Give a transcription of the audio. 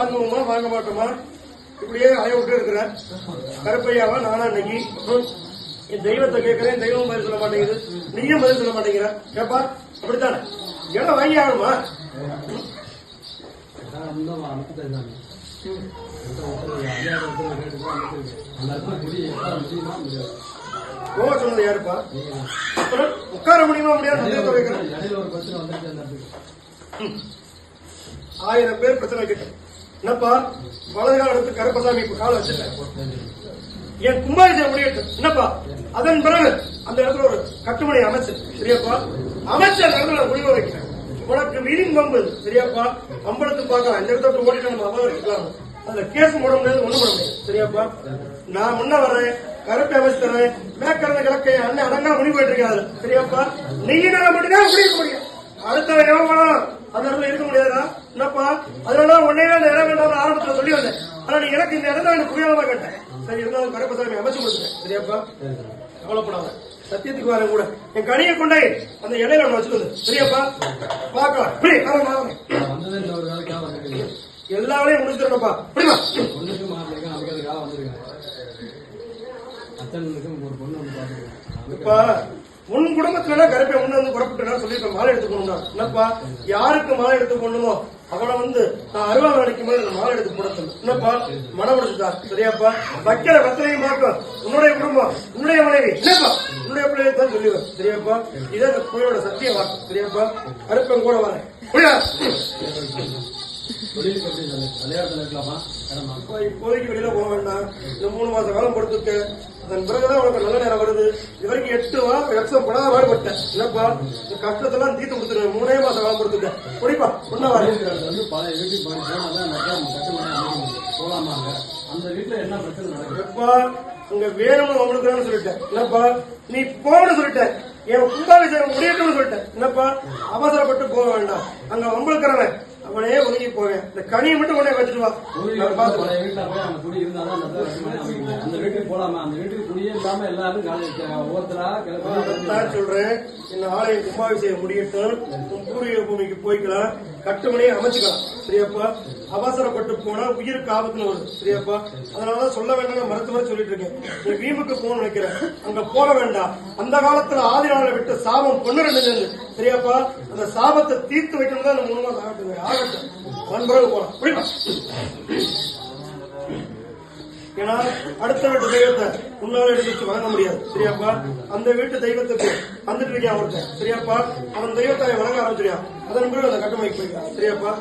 வாங்குவோமா வாங்க மாட்டோமா இப்படியே அலைய விட்டு இருக்கிற கருப்பையாவா நானா இன்னைக்கு என் தெய்வத்தை கேட்கிறேன், தெய்வம் பதில் சொல்ல மாட்டேங்குது, நீயும் பதில் சொல்ல மாட்டேங்கிற. கேப்பா அப்படித்தானே இடம் வாங்கி ஆகணுமா? போக சொன்னது யாருப்பா? அப்புறம் உட்கார முடியுமா முடியாது? 1000 பேர் பிரச்சனை கேட்டேன். என்னப்பா வலது கால எடுத்து கருப்பசாமி இப்ப கால வச்சுட்டேன், என் கும்பாபிஷேகம் முடியட்டும். என்னப்பா அதன் பிறகு அந்த இடத்துல ஒரு கட்டுமணி அமைச்சர், சரியாப்பா? அமைச்சர் இடத்துல முடிவு வைக்கிறேன். உனக்கு வீலிங் பம்பு சரியாப்பா? அம்பலத்துக்கு பார்க்கலாம், இந்த இடத்துல ஓடிட்டு நம்ம அபகரிச்சுக்கலாம். அந்த கேஸ் போட முடியாது, ஒண்ணும் பண்ண முடியாது, சரியாப்பா? நான் முன்ன வர்றேன், கருப்பை அமைச்சு தரேன், மேற்கறந்த கிழக்கை அண்ணன் அடங்கா முடிவு போயிட்டு இருக்காது, சரியாப்பா? நீங்க மட்டும்தான் முடிக்க முடியும். அடுத்த எவன் அந்த இடத்துல இருக்க முடியாதா? என்னப்பா அதனால உடனே அந்த இடம் வேண்டாம் ஆரம்பத்துல சொல்லி வந்தேன். ஆனா நீ எனக்கு இந்த இடம் எனக்கு புரியலமா கேட்டேன். சரி இருந்தாலும் கருப்பசாமி அமைச்சு கொடுத்துட்டேன், சரியாப்பா? கவலைப்படாத, சத்தியத்துக்கு வர கூட என் கனியை கொண்டே அந்த இலையில ஒண்ணு வச்சுக்கோது, சரியாப்பா? பாக்கலாம் எல்லா வேலையும் முடிச்சிருக்கப்பா. புரியுமா? இப்ப உன் குடும்பத்துல கருப்பை ஒண்ணு வந்து புறப்பட்டு சொல்லிருக்க மாலை எடுத்து போகணும்னா என்னப்பா? யாருக்கு மாலை எடுத்து போடணுமோ அவளை நான் அருவா வேலைக்கு மேல மாலை எடுத்து போட சொல்லு. என்னப்பா மனம் முடிச்சுட்டா, சரியாப்பா? வைக்கிற வெத்தனையும் பார்க்க உன்னுடைய குடும்பம், உன்னுடைய மனைவி, என்னப்பா உன்னுடைய பிள்ளையை தான் சொல்லுவேன், சரியாப்பா? இதே இந்த புள்ளையோட சத்திய வாக்கு, சரியாப்பா? கருப்பன் கூட வரேன். இப்போதைக்கு வெளியில போக வேண்டாம். இந்த 3 மாச காலம் கொடுத்துட்டு அதன் பிறகுதான் உனக்கு நல்ல நேரம் வருது. இது வரைக்கும் 8 வாரம் லட்சம் படாத பாடுபட்டேன். இல்லப்பா இந்த கஷ்டத்தெல்லாம் தீர்த்து கொடுத்துருவேன். 3 மாச காலம் கொடுத்துட்டேன். குடிப்பா ஒன்னா வாரி அந்த வீட்டுல என்ன பிரச்சனை நடக்குப்பா? உங்க வேணும்னு உங்களுக்கு சொல்லிட்டேன். என்னப்பா நீ போன்னு சொல்லிட்டேன், என் கும்பாபிஷேகம் முடியட்டும்னு சொல்லிட்டேன். என்னப்பா அவசரப்பட்டு போக வேண்டாம். அங்க வம்பளுக்கிறவன் அவனே ஒதுங்கி போவேன். இந்த கனியை மட்டும் உடனே வச்சுட்டு வா. சொல்றேன், இந்த ஆலயம் கும்பாபிஷேகம் முடியட்டும், பூர்வீக பூமிக்கு போய்க்கலாம், கட்டுமணியை அமைச்சுக்கலாம், சரியாப்பா? அவசரப்பட்டு போனா உயிருக்கு ஆபத்துன்னு வருது, சரியாப்பா? அதனாலதான் சொல்ல வேண்டாம் மருத்துவரை சொல்லிட்டு இருக்கேன். நீ வீம்புக்கு போகணும்னு நினைக்கிறேன், அங்க போக வேண்டாம். அந்த காலத்துல ஆதி நாளை விட்டு சாபம் 12 சரியாப்பா? அந்த சாபத்தை தீர்த்து வைக்கணும் தான் 3 மாசம் ஆகட்டும். பிறகு போலாம், புரியுமா? ஏன்னா அடுத்த வீட்டு தெய்வத்தை முன்னால எடுத்து வழங்க முடியாது, சரியாப்பா? அந்த வீட்டு தெய்வத்துக்கு வந்துட்டு இருக்கான் ஒருத்தன், சரியாப்பா? அவன் தெய்வத்தை வழங்க ஆரம்பிச்சிருக்கான். அதன் பிறகு அந்த கட்டுமைக்கு போயிருக்கான், சரியாப்பா?